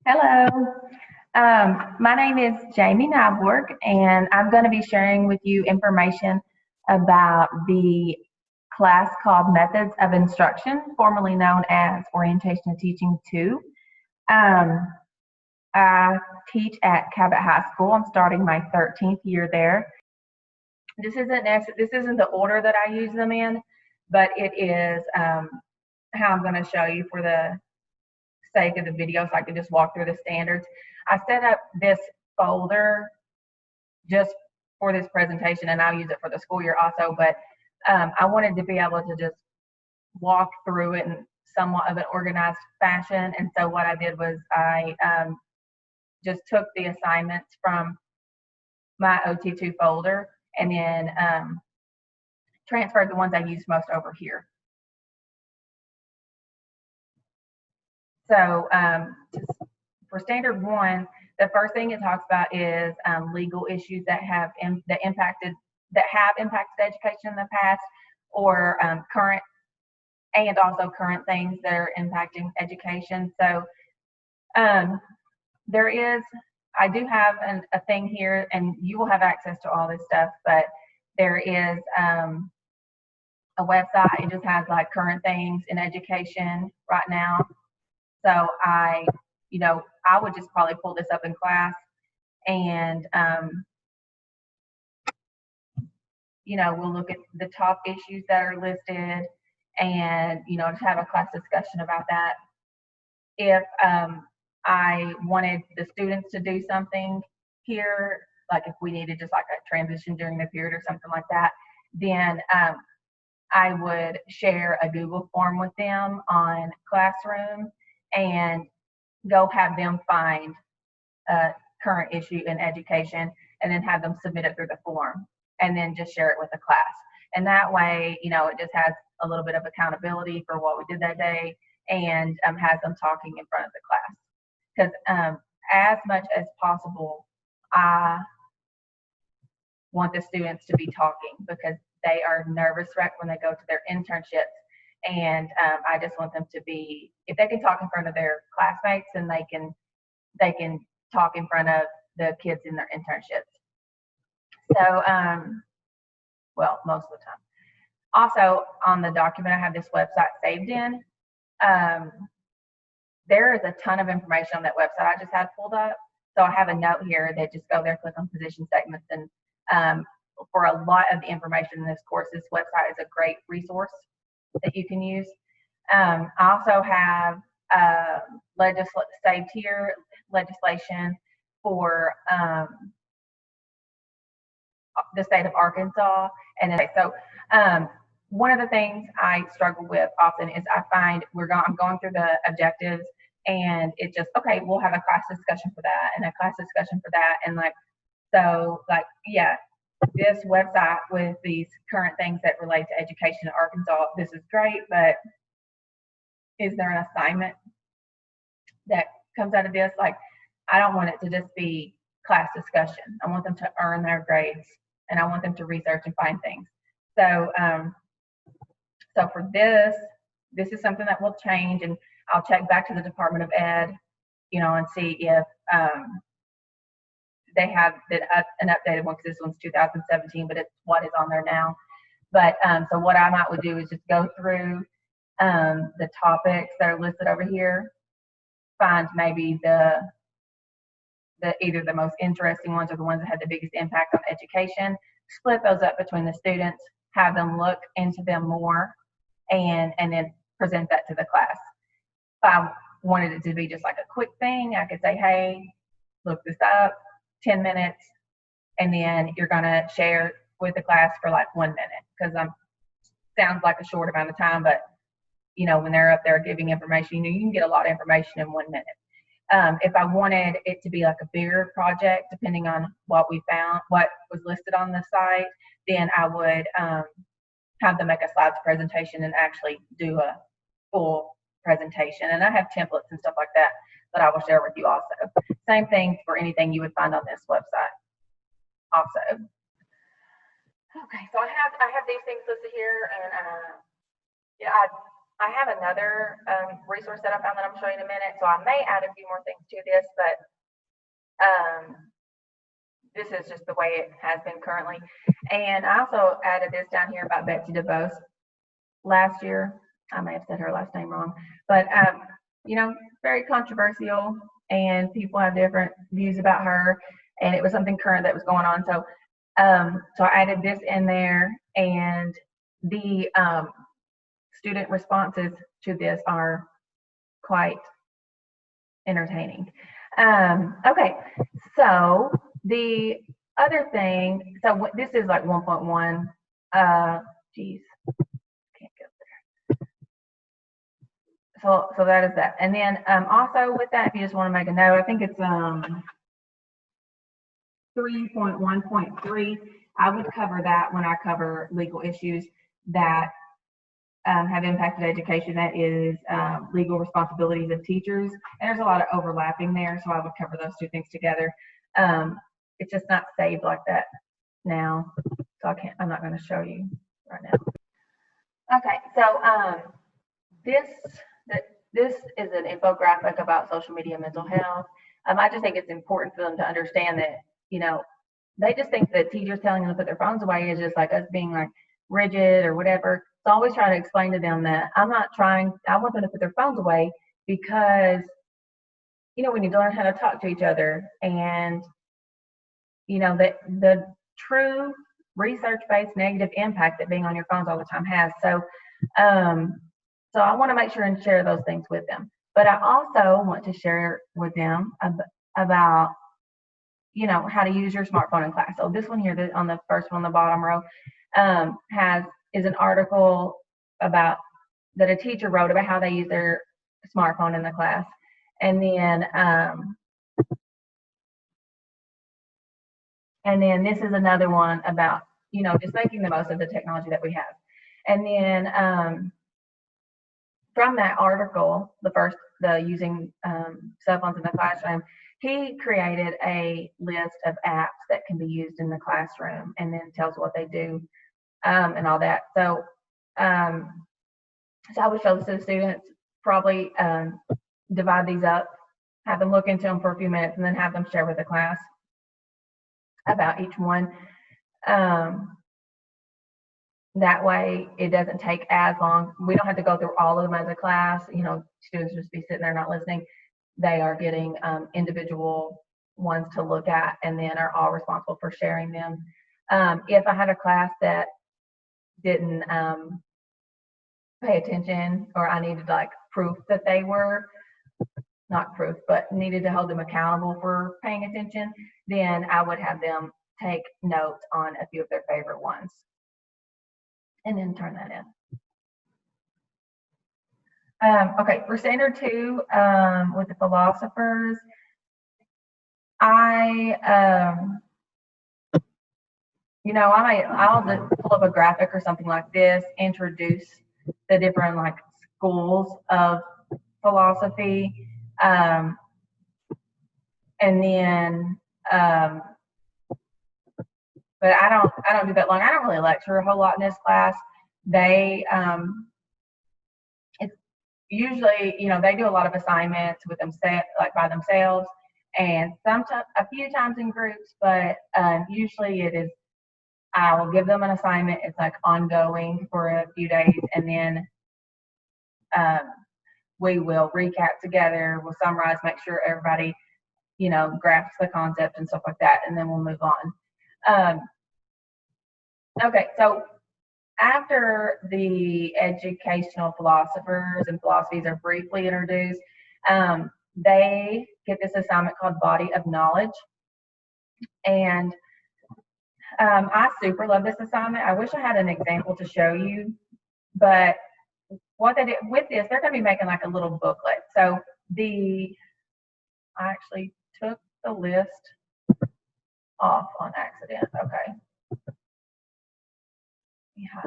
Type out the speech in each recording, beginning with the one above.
Hello, my name is Jamie Nyborg, and I'm going to be sharing with you information about the class called Methods of Instruction, formerly known as Orientation and Teaching 2. Um, I teach at Cabot High School. I'm starting my 13th year there. This isn't the order that I use them in, but it is how I'm going to show you for the sake of the video so I can just walk through the standards. I set up this folder just for this presentation, and I'll use it for the school year also, but I wanted to be able to just walk through it in somewhat of an organized fashion. And so what I did was I just took the assignments from my OT2 folder and then transferred the ones I used most over here. So for standard 1, the first thing it talks about is legal issues that have impacted education in the past, or current things that are impacting education. So I do have a thing here, and you will have access to all this stuff, but there is a website. It just has like current things in education right now. So I would just probably pull this up in class and, we'll look at the top issues that are listed and, just have a class discussion about that. If I wanted the students to do something here, like if we needed just like a transition during the period or something like that, then I would share a Google form with them on Classroom and go have them find a current issue in education and then have them submit it through the form and then just share it with the class. And that way, it just has a little bit of accountability for what we did that day and has them talking in front of the class. Because as much as possible, I want the students to be talking because they are nervous wreck when they go to their internships. And I just want them to be, if they can talk in front of their classmates, then they can talk in front of the kids in their internships. So, well, most of the time. Also, on the document, I have this website saved in. There is a ton of information on that website I just had pulled up. So I have a note here that just go there, click on position statements, and for a lot of the information in this course, this website is a great resource that you can use. I also have saved here legislation for the state of Arkansas. And so one of the things I struggle with often is I find I'm going through the objectives and it just, okay, we'll have a class discussion for that and a class discussion for that. And this website with these current things that relate to education in Arkansas, this is great, but is there an assignment that comes out of this? Like, I don't want it to just be class discussion. I want them to earn their grades and I want them to research and find things. So, so for this is something that will change, and I'll check back to the Department of Ed, and see if they have an updated one, because this one's 2017, but it's what is on there now. But so what I would do is just go through the topics that are listed over here, find maybe either the most interesting ones or the ones that had the biggest impact on education, split those up between the students, have them look into them more, and then present that to the class. If I wanted it to be just like a quick thing, I could say, hey, look this up, 10 minutes, and then you're going to share with the class for like 1 minute, because sounds like a short amount of time, but when they're up there giving information, you can get a lot of information in 1 minute. If I wanted it to be like a bigger project, depending on what we found, what was listed on the site, then I would have them make a slides presentation and actually do a full presentation. And I have templates and stuff like that I will share with you also. Same thing for anything you would find on this website also. Okay, so I have these things listed here, and I have another resource that I found that I'm showing in a minute, so I may add a few more things to this, but this is just the way it has been currently. And I also added this down here about Betsy DeVos last year. I may have said her last name wrong, but you know, very controversial, and people have different views about her. And it was something current that was going on, so so I added this in there, and the student responses to this are quite entertaining. Okay, so the other thing, so this is like 1.1. Geez, can't go there. So that is that. And then also with that, if you just want to make a note, I think it's 3.1.3. I would cover that when I cover legal issues that have impacted education. That is legal responsibilities of teachers. And there's a lot of overlapping there, so I would cover those two things together. It's just not saved like that now, so I'm not going to show you right now. Okay, so this is an infographic about social media mental health. I just think it's important for them to understand that, you know, they just think that teachers telling them to put their phones away is just like us being like rigid or whatever. So always try to explain to them that I want them to put their phones away because, you know, we need to learn how to talk to each other. And, you know, that the true research-based negative impact that being on your phones all the time has. So, so I want to make sure and share those things with them. But I also want to share with them about, you know, how to use your smartphone in class. So this one here, on the first one on the bottom row, is an article about that a teacher wrote about how they use their smartphone in the class. And then this is another one about, you know, just making the most of the technology that we have. And then from that article, the using cell phones in the classroom, he created a list of apps that can be used in the classroom, and then tells what they do and all that. So, so I would show this to the students, probably divide these up, have them look into them for a few minutes, and then have them share with the class about each one. That way it doesn't take as long. We don't have to go through all of them as a class. You know, students just be sitting there not listening. They are getting individual ones to look at, and then are all responsible for sharing them. If I had a class that didn't pay attention, or I needed like proof that they were, not proof, but needed to hold them accountable for paying attention, then I would have them take notes on a few of their favorite ones and then turn that in. Okay, for standard 2, with the philosophers, you know, I'll just pull up a graphic or something like this, introduce the different like schools of philosophy, and then but I don't do that long. I don't really lecture a whole lot in this class. They it's usually, you know, they do a lot of assignments with them, like by themselves, and sometimes a few times in groups, but usually it is, I will give them an assignment. It's like ongoing for a few days, and then we will recap together. We'll summarize, make sure everybody, you know, grasps the concept and stuff like that, and then we'll move on. Okay, so after the educational philosophers and philosophies are briefly introduced, they get this assignment called Body of Knowledge. And I super love this assignment. I wish I had an example to show you, but what they did with this, they're going to be making like a little booklet. So I actually took the list off on accident. Okay. Yeah.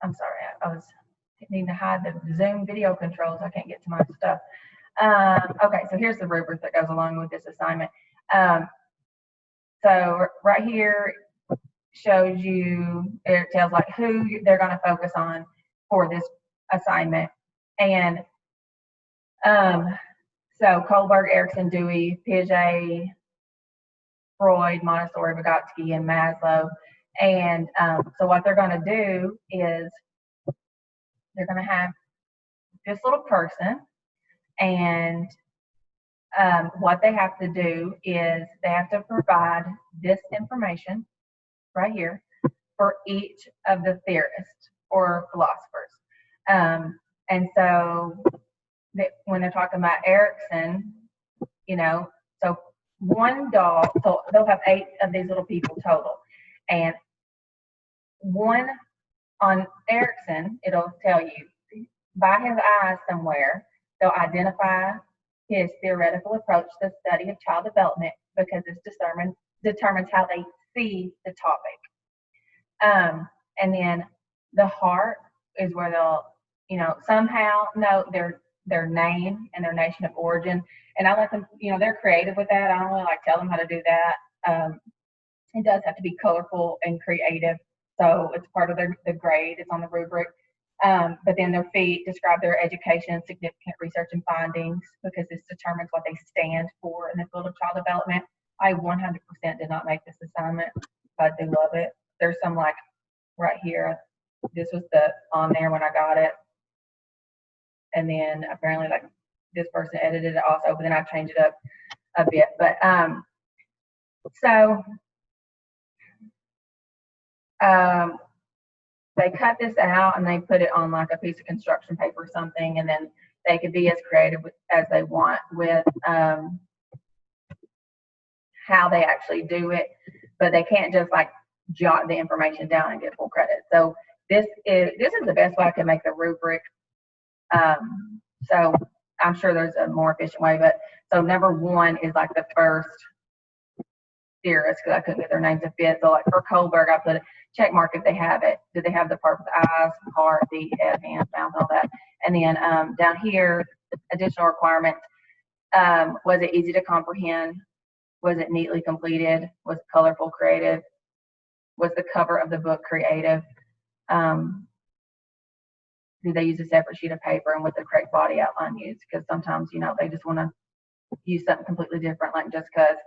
I'm sorry, I was needing to hide the Zoom video controls. I can't get to my stuff. Okay, so here's the rubric that goes along with this assignment. So right here, shows you, it tells like who they're going to focus on for this assignment. And so Kohlberg, Erickson, Dewey, Piaget, Freud, Montessori, Vygotsky, and Maslow. And so what they're going to do is they're going to have this little person, and what they have to do is they have to provide this information right here for each of the theorists or philosophers. And so when they're talking about Erickson, so one dog, so they'll have 8 of these little people total. And one on Erickson, it'll tell you by his eyes somewhere, they'll identify his theoretical approach to the study of child development because this determines how they see the topic. And then the heart is where they'll, somehow know their name and their nation of origin. And I let them, they're creative with that. I don't really tell them how to do that. It does have to be colorful and creative. So it's part of the grade. It's on the rubric. But then their feet describe their education, significant research and findings, because this determines what they stand for in the field of child development. I 100% did not make this assignment, but I do love it. There's some right here. This was on there when I got it. And then apparently this person edited it also, but then I changed it up a bit. But so they cut this out and they put it on a piece of construction paper or something, and then they could be as creative as they want with how they actually do it, but they can't just jot the information down and get full credit. So this is the best way I can make the rubric. So I'm sure there's a more efficient way, but so number 1 is the first theorist, because I couldn't get their names to fit. So for Kohlberg, I put a check mark if they have it. Do they have the part with eyes, heart, feet, head, hands, mouth, all that? And then down here, additional requirements. Was it easy to comprehend? Was it neatly completed? Was it colorful, creative? Was the cover of the book creative? Do they use a separate sheet of paper, and with the correct body outline used? Because sometimes, they just want to use something completely different, just because.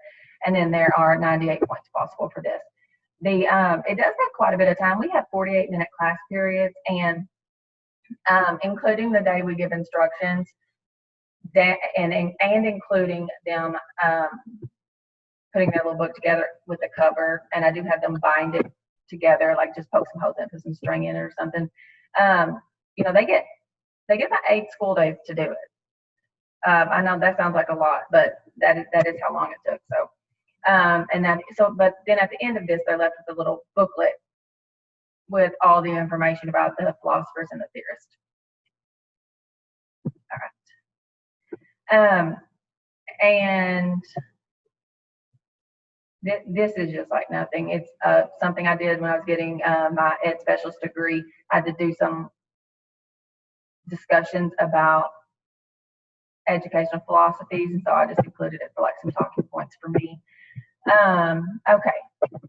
And then there are 98 points possible for this. It does take quite a bit of time. We have 48-minute class periods, and including the day we give instructions, and including them putting their little book together with the cover. And I do have them bind it together, just poke some holes in, put some string in it or something. They get about 8 school days to do it. I know that sounds like a lot, but that is how long it took. So, but then at the end of this, they're left with a little booklet with all the information about the philosophers and the theorists. All right. And this is just nothing. It's something I did when I was getting my ed specialist degree. I had to do some discussions about educational philosophies, and so I just included it for some talking points for me. Okay,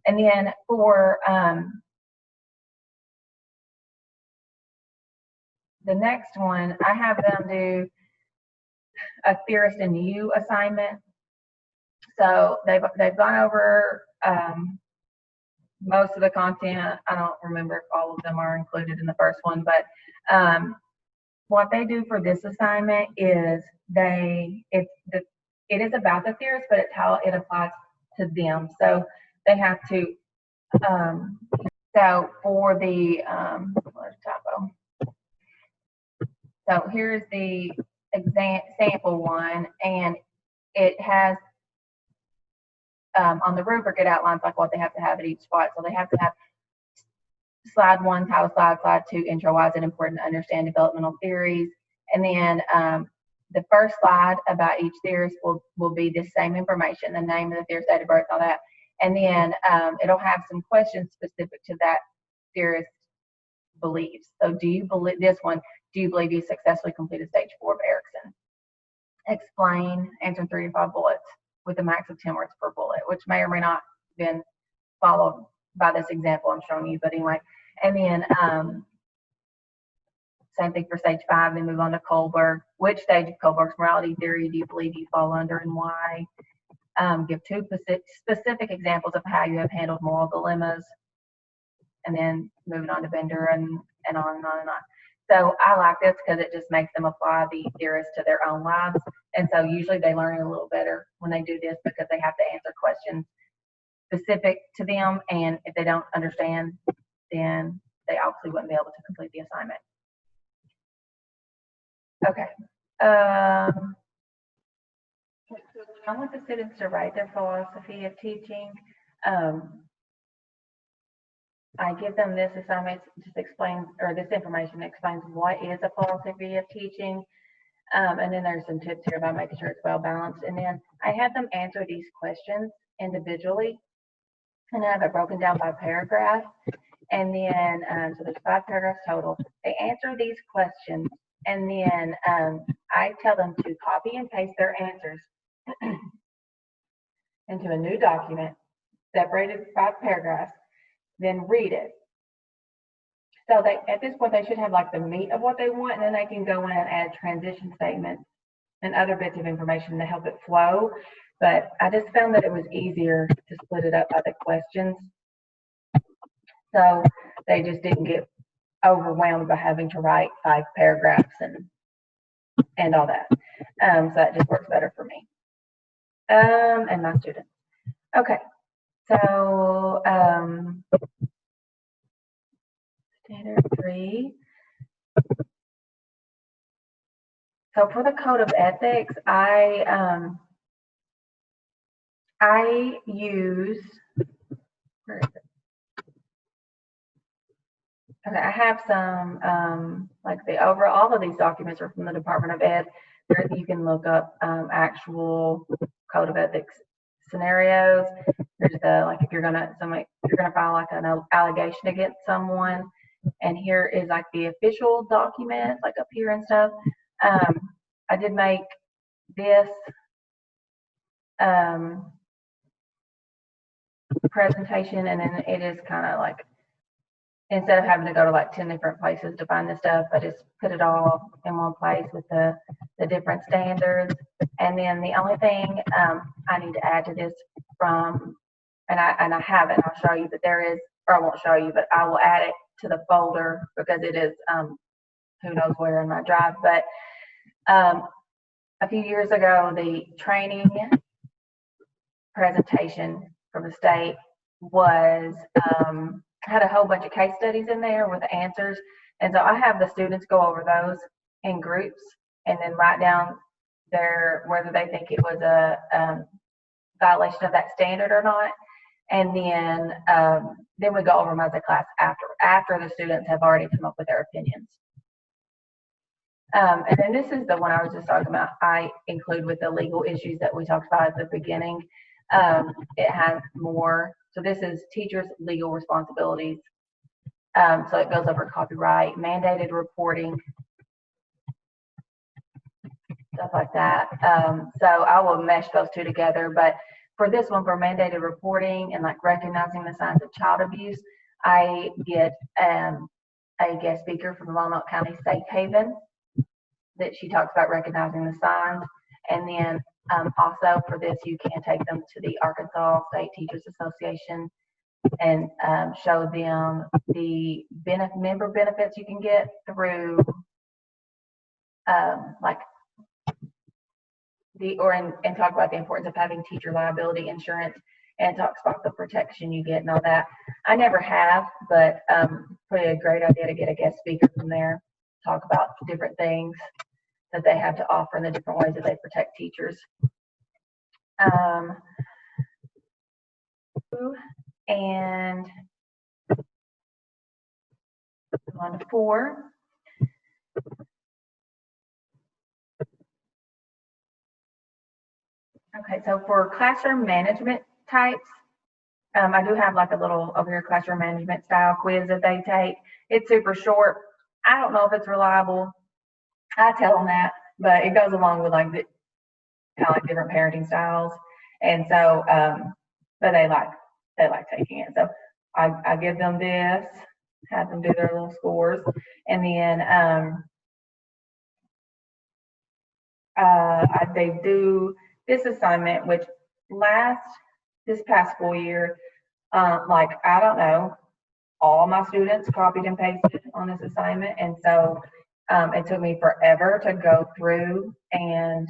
and then for the next one, I have them do a theorist and you assignment. So they've gone over most of the content. I don't remember if all of them are included in the first one, but what they do for this assignment is it is about the theorist, but it's how it applies to them. So they have to. So for the where's typo? So here's the sample one, and it has on the rubric it outlines what they have to have at each spot. So they have to have slide 1, title slide, slide 2, intro, why is it important to understand developmental theories, and then the first slide about each theorist will be the same information, the name of the theorist, date of birth, all that, and then it'll have some questions specific to that theorist beliefs. So do you believe this one? Do you believe he successfully completed stage 4 of Erickson? Explain, answering 3 to 5 bullets with a max of 10 words per bullet, which may or may not have been followed by this example I'm showing you, but anyway. And then same thing for stage 5, then move on to Kohlberg. Which stage of Kohlberg's morality theory do you believe you fall under and why? Give 2 specific examples of how you have handled moral dilemmas, and then moving on to Bender and on and on and on. So I like this because it just makes them apply the theorists to their own lives. And so usually they learn a little better when they do this because they have to answer questions specific to them. And if they don't understand, then they obviously wouldn't be able to complete the assignment. Okay. I want the students to write their philosophy of teaching. I give them this assignment, just explains, or this information explains what is a philosophy of teaching. And then there's some tips here about making sure it's well balanced. And then I have them answer these questions individually, and I have it broken down by paragraph. And then, so there's 5 paragraphs total. They answer these questions, and then I tell them to copy and paste their answers into a new document, separated by paragraphs, then read it. So they, at this point, they should have like the meat of what they want, and then they can go in and add transition statements and other bits of information to help it flow. But I just found that it was easier to split it up by the questions, so they just didn't get overwhelmed by having to write 5 paragraphs and all that. So that just works better for me and my students. Okay, so standard 3. So for the code of ethics, I use, where is it? Okay, I have some, like all of these documents are from the Department of Ed. There, you can look up actual code of ethics scenarios. There's the, like, if you're gonna file like an allegation against someone, and here is like the official document, like up here and stuff. I did make this presentation, and then it is kind of like, instead of having to go to like 10 different places to find the stuff, I just put it all in one place with the different standards. And then the only thing I need to add to this from, and I have it, I'll show you, but there is, or I won't show you, but I will add it to the folder because it is who knows where in my drive. But a few years ago, the training presentation from the state was had a whole bunch of case studies in there with the answers, and so I have the students go over those in groups and then write down whether they think it was a violation of that standard or not, and then we go over them as a class after the students have already come up with their opinions. And then this is the one I was just talking about. I include with the legal issues that we talked about at the beginning. It has more. So this is teachers' legal responsibilities. So it goes over copyright, mandated reporting, stuff like that. So I will mesh those two together. But for this one, for mandated reporting and like recognizing the signs of child abuse, I get a guest speaker from Walnut County Safe Haven that she talks about recognizing the signs. And then also for this, you can take them to the Arkansas State Teachers Association and show them the member benefits you can get through and talk about the importance of having teacher liability insurance, and talks about the protection you get and all that. I never have, but probably a great idea to get a guest speaker from there, talk about different things that they have to offer and the different ways that they protect teachers. And on to 4. Okay, so for classroom management types, I do have like a little over here classroom management style quiz that they take. It's super short. I don't know if it's reliable. I tell them that, but it goes along with like the kind of like different parenting styles, and so but they like taking it. So I give them this, have them do their little scores, and then they do this assignment, which this past school year, like, I don't know, all my students copied and pasted on this assignment, and so it took me forever to go through and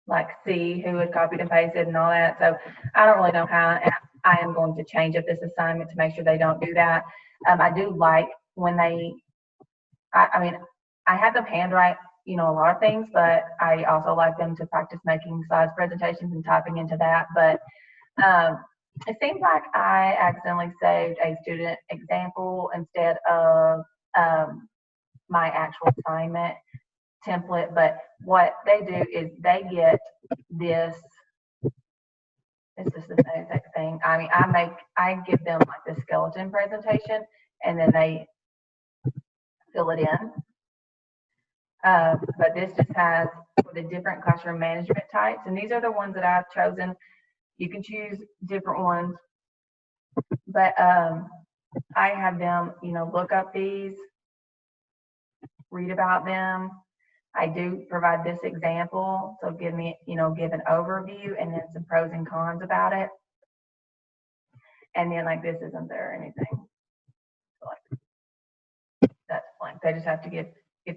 like see who had copied and pasted and all that. So I don't really know how I am going to change up this assignment to make sure they don't do that. I do like when I mean, I have them handwrite, a lot of things, but I also like them to practice making slides presentations and typing into that. But it seems like I accidentally saved a student example instead of my actual assignment template. But what they do is they get this. It's just the same exact thing. I mean, I give them like the skeleton presentation, and then they fill it in. But this just has for the different classroom management types, and these are the ones that I've chosen. You can choose different ones, but I have them, look up these, read about them. I do provide this example, so give an overview and then some pros and cons about it. And then like this isn't there or anything. So like that's blank. They just have to give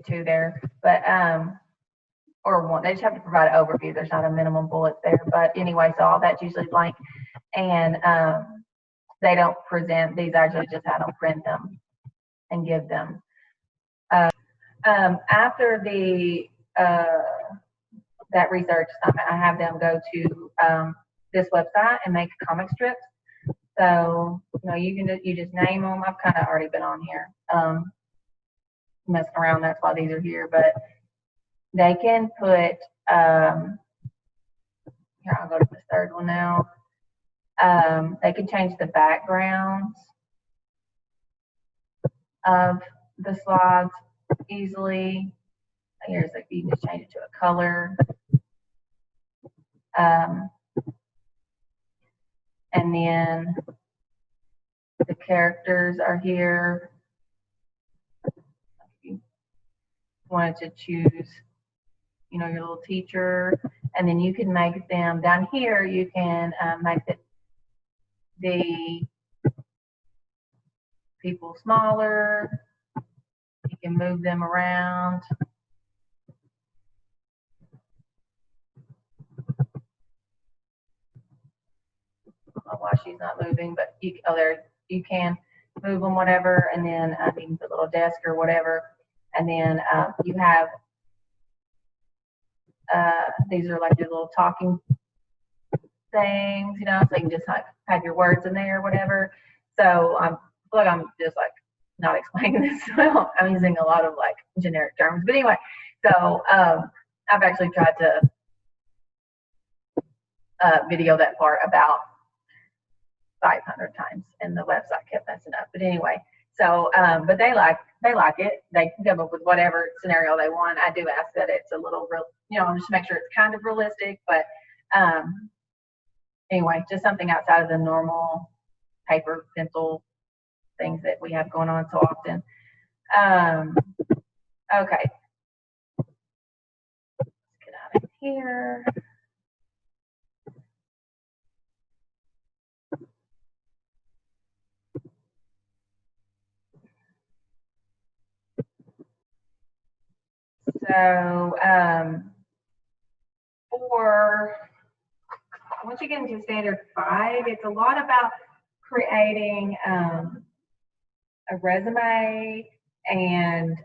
two there, but or one. They just have to provide an overview. There's not a minimum bullet there, but anyway, so all that's usually blank, and they don't present these. I actually just have them print them and give them. After the that research assignment, I have them go to this website and make comic strips. So you just name them. I've kind of already been on here messing around. That's why these are here. But they can put here. I'll go to the third one now. They can change the backgrounds of the slides easily. Here's like you can just change it to a color. And then the characters are here. If you wanted to choose, your little teacher, and then you can make them down here. You can make the people smaller. You can move them around. I don't know why she's not moving, but you can move them, whatever, and then you can put a little desk or whatever, and then you have these are like your little talking things, so you can just have your words in there or whatever. So I feel like I'm just like not explaining this well. I'm using a lot of like generic terms, but anyway, so I've actually tried to video that part about 500 times, and the website kept messing up. But anyway, so but they like it. They can come up with whatever scenario they want. I do ask that it's a little real, just make sure it's kind of realistic. But anyway, just something outside of the normal paper, pencil things that we have going on so often. Okay, let's get out of here. So once you get into standard 5, it's a lot about creating a resume and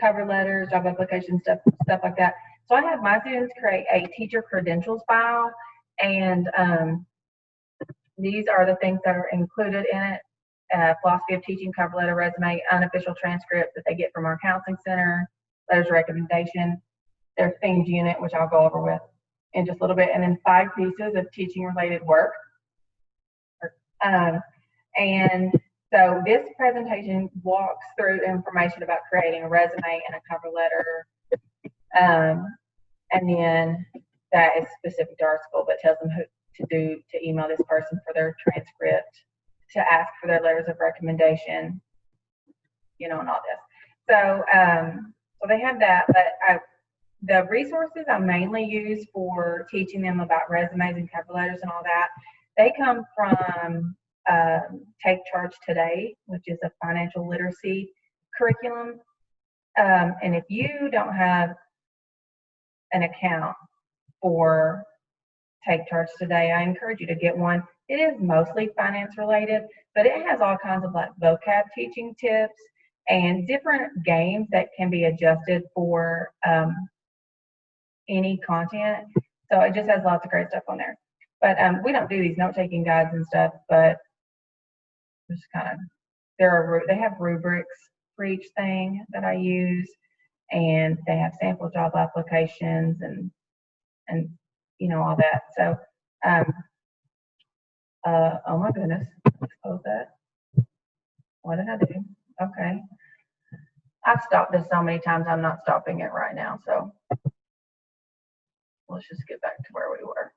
cover letters, job application stuff like that. So I have my students create a teacher credentials file, and these are the things that are included in it. Philosophy of teaching, cover letter, resume, unofficial transcript that they get from our counseling center, letters of recommendation, their themes unit, which I'll go over with in just a little bit, and then 5 pieces of teaching related work. And so this presentation walks through information about creating a resume and a cover letter. And then that is specific to our school, but tells them who to email this person for their transcript, to ask for their letters of recommendation, and all this. So, so they have that, but the resources I mainly use for teaching them about resumes and cover letters and all that, they come from Take Charge Today, which is a financial literacy curriculum. And if you don't have an account for Take Charge Today, I encourage you to get one. It is mostly finance related, but it has all kinds of like vocab teaching tips and different games that can be adjusted for any content. So it just has lots of great stuff on there. But we don't do these note-taking guides and stuff, but just kind of, they have rubrics for each thing that I use, and they have sample job applications and all that. So oh my goodness, let's close that. What did I do? Okay. I've stopped this so many times, I'm not stopping it right now. So let's just get back to where we were.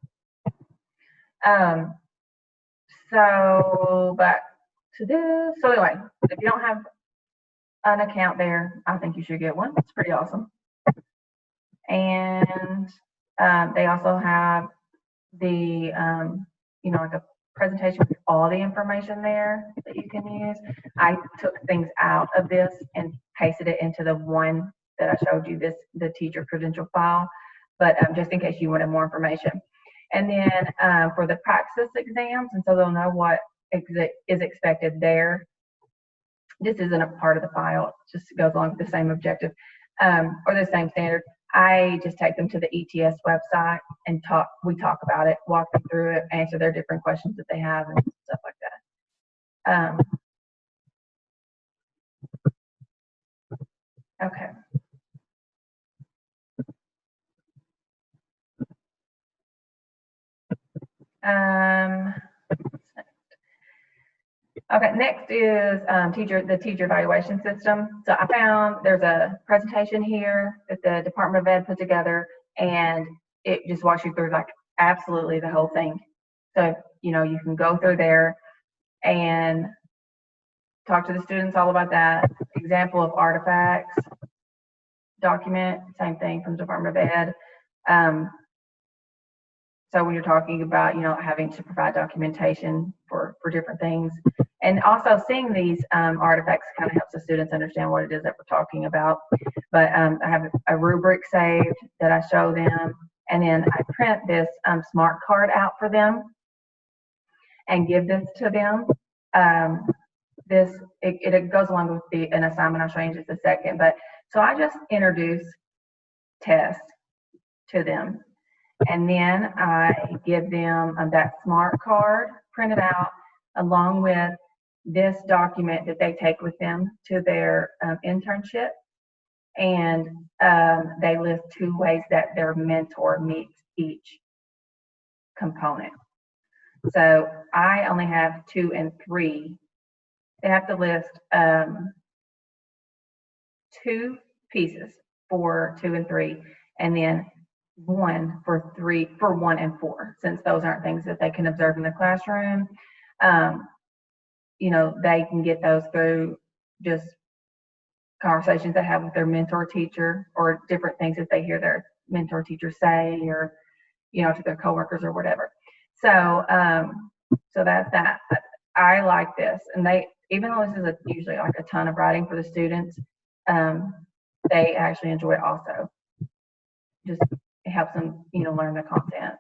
So back to this. So anyway, if you don't have an account there, I think you should get one. It's pretty awesome. And they also have the, like a presentation with all the information there that you can use. I took things out of this and pasted it into the one that I showed you, the teacher credential file, but just in case you wanted more information. And then for the praxis exams, and so they'll know what is expected there. This isn't a part of the file, it just goes along with the same objective or the same standard. I just take them to the ETS website and we talk about it, walk them through it, answer their different questions that they have and stuff like that. Okay. Okay, next is the teacher evaluation system. So I found there's a presentation here that the Department of Ed put together, and it just walks you through like absolutely the whole thing. So, you can go through there and talk to the students all about that. Example of AATFACS document, same thing from the Department of Ed. So when you're talking about, having to provide documentation for different things, and also seeing these artifacts kind of helps the students understand what it is that we're talking about. But I have a rubric saved that I show them, and then I print this smart card out for them and give this to them. It goes along with an assignment I'll show you in just a second. But so I just introduce tests to them. And then I give them that smart card printed out along with this document that they take with them to their internship. And they list 2 ways that their mentor meets each component. So I only have 2 and 3. They have to list 2 pieces for 2 and 3, and then 1 for 1 and 4, since those aren't things that they can observe in the classroom. They can get those through just conversations they have with their mentor teacher, or different things that they hear their mentor teacher say, or to their coworkers or whatever. So so that's that. I like this, and even though this is usually like a ton of writing for the students, they actually enjoy it also. Just it helps them, learn the content.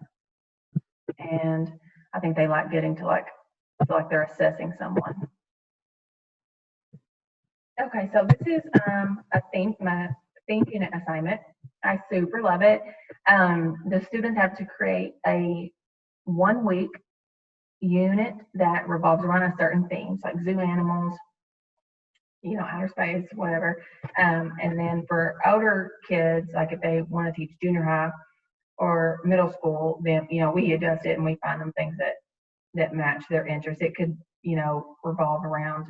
And I think they like getting to feel like they're assessing someone. Okay, so this is my theme unit assignment. I super love it. The students have to create a 1-week unit that revolves around a certain theme, like zoo animals, outer space, whatever. And then for older kids, like if they want to teach junior high or middle school, then, we adjust it and we find them things that match their interests. It could, revolve around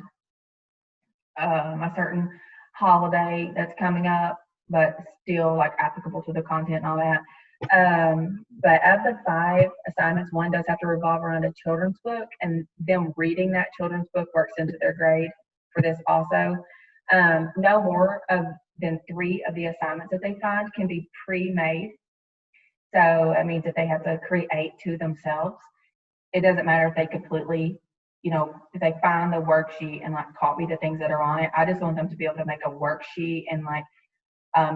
a certain holiday that's coming up, but still like applicable to the content and all that. But of the 5 assignments, one does have to revolve around a children's book, and them reading that children's book works into their grade for this also. No more than 3 of the assignments that they find can be pre-made. So it means that they have to create 2 themselves. It doesn't matter if they completely, if they find the worksheet and like copy the things that are on it. I just want them to be able to make a worksheet and like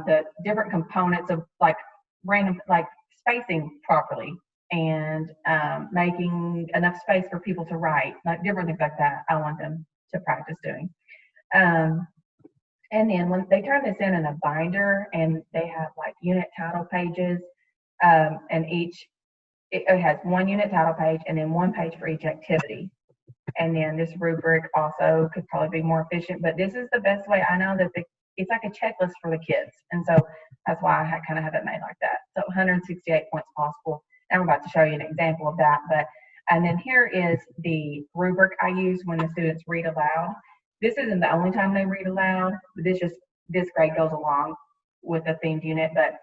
the different components of like random, like spacing properly and making enough space for people to write, like different things like that. I want them to practice doing. And then when they turn this in a binder, and they have like unit title pages, and it has 1 unit title page and then 1 page for each activity. And then this rubric also could probably be more efficient, but this is the best way. I know that it's like a checklist for the kids. And so that's why I kind of have it made like that. So 168 points possible. And I'm about to show you an example of that. And then here is the rubric I use when the students read aloud. This isn't the only time they read aloud, but this grade goes along with the themed unit. But,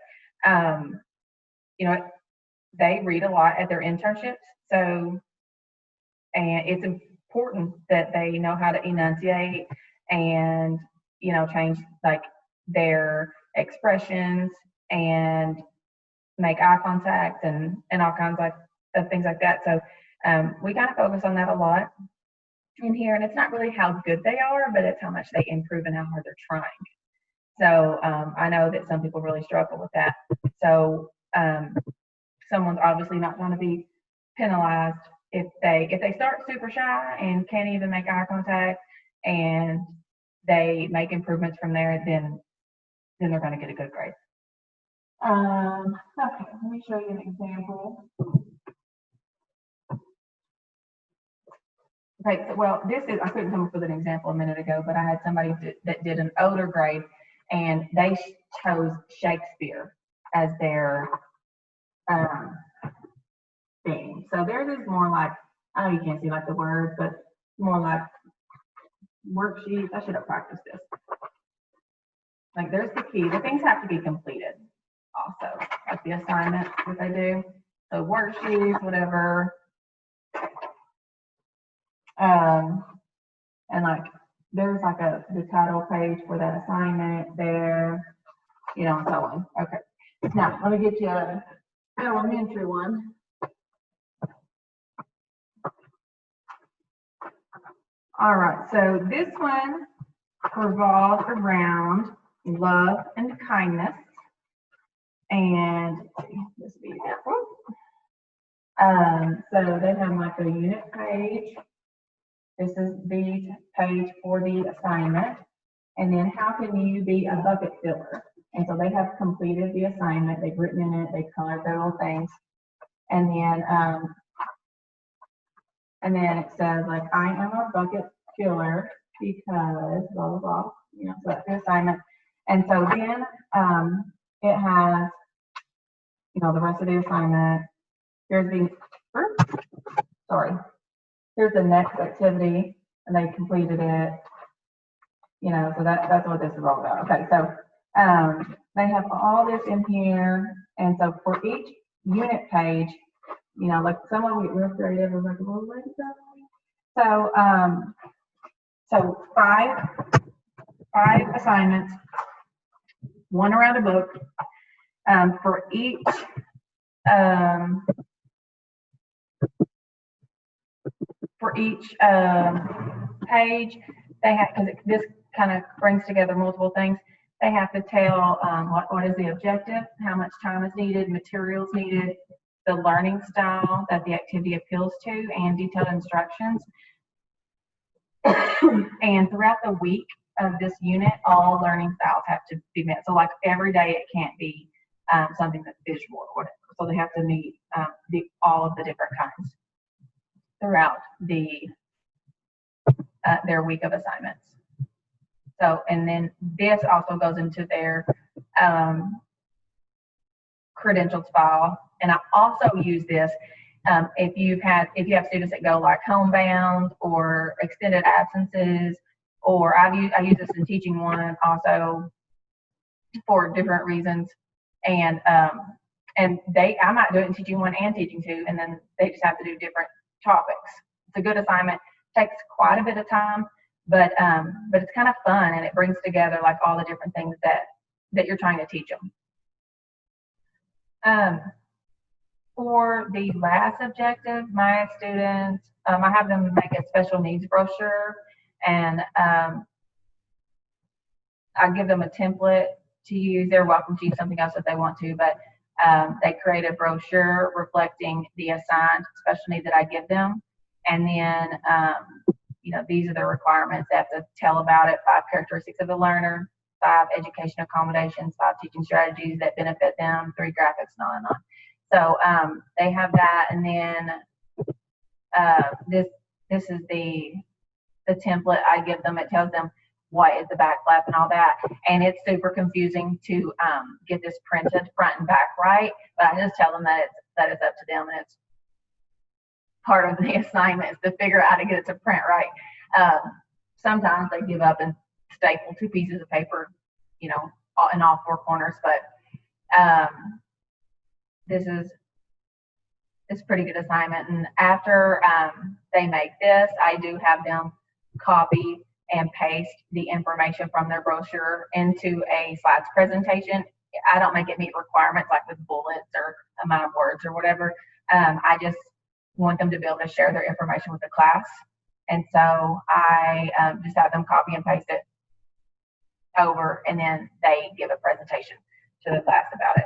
they read a lot at their internships. So, and it's important that they know how to enunciate and, change like their expressions and make eye contact and all kinds of things like that. So we kind of focus on that a lot in here, and it's not really how good they are, but it's how much they improve and how hard they're trying. So I know that some people really struggle with that. So someone's obviously not going to be penalized if they start super shy and can't even make eye contact, and they make improvements from there, then they're going to get a good grade. Okay, let me show you an example. Okay, so well, I couldn't come up with an example a minute ago, but I had somebody that did an older grade, and they chose Shakespeare as their thing. So theirs is more like, I know you can't see like the words, but more like worksheets. I should have practiced this. Like there's the key. The things have to be completed also, like the assignment that they do. So worksheets, whatever. And like there's like the title page for that assignment there, and so on. Okay. Now let me get you an elementary one. All right, so this one revolves around love and kindness. And this will be an example. So they have like a unit page. This is the page for the assignment. And then how can you be a bucket filler? And so they have completed the assignment. They've written in it. They've colored their little things. And then it says like, I am a bucket filler because blah, blah, blah. So that's the assignment. And so then it has, the rest of the assignment. Here's the next activity, and they completed it. So that's what this is all about. Okay, so they have all this in here, and so for each unit page, like someone get real creative and like, well, what is that? So 5 assignments, 1 around a book. For each page, they have, because this kind of brings together multiple things. They have to tell what is the objective, how much time is needed, materials needed, the learning style that the activity appeals to, and detailed instructions. And throughout the week of this unit, all learning styles have to be met. So like every day it can't be something that's visual or whatever. So they have to meet all of the different kinds throughout their week of assignments. So, and then this also goes into their credentials file. And I also use this if you have students that go like homebound or extended absences, or I use this in teaching one also for different reasons. And and I might do it in teaching 1 and teaching 2, and then they just have to do different topics. It's a good assignment. Takes quite a bit of time, but it's kind of fun, and it brings together like all the different things that you're trying to teach them. For the last objective, my students, I have them make a special needs brochure, and I give them a template to use. They're welcome to use something else if they want to, but they create a brochure reflecting the assigned special needs that I give them. And then, these are the requirements. They have to tell about it: 5 characteristics of the learner, 5 education accommodations, 5 teaching strategies that benefit them, 3 graphics, and on and on. So they have that, and then this is the template I give them. It tells them what is the back flap and all that, and it's super confusing to get this printed front and back right. But I just tell them that it's up to them, and it's part of the assignment is to figure out how to get it to print right. Sometimes they give up and staple 2 pieces of paper, in all 4 corners, but this is a pretty good assignment. And after they make this, I do have them copy and paste the information from their brochure into a slides presentation. I don't make it meet requirements like with bullets or amount of words or whatever. I just want them to be able to share their information with the class. And so I just have them copy and paste it over, and then they give a presentation to the class about it.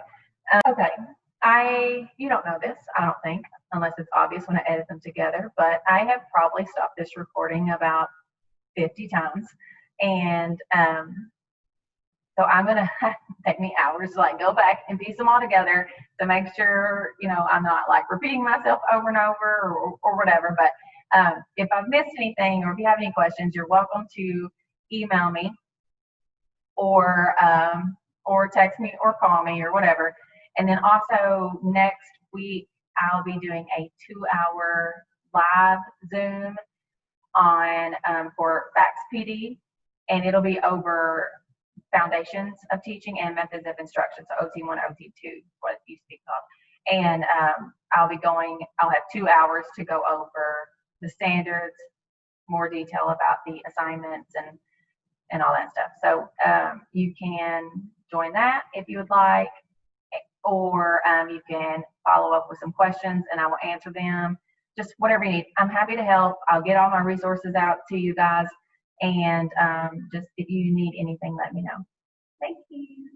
Okay, you don't know this, I don't think, unless it's obvious when I edit them together, but I have probably stopped this recording about 50 times. And so I'm going to take me hours to like go back and piece them all together to make sure, I'm not like repeating myself over and over or whatever. But if I've missed anything, or if you have any questions, you're welcome to email me or text me or call me or whatever. And then also next week, I'll be doing a 2-hour live Zoom on for FACS PD, and it'll be over foundations of teaching and methods of instruction. So OT1, OT2, what you speak of. And I'll have 2 hours to go over the standards, more detail about the assignments and all that stuff. So you can join that if you would like, or you can follow up with some questions and I will answer them. Just whatever you need. I'm happy to help. I'll get all my resources out to you guys. And just if you need anything, let me know. Thank you.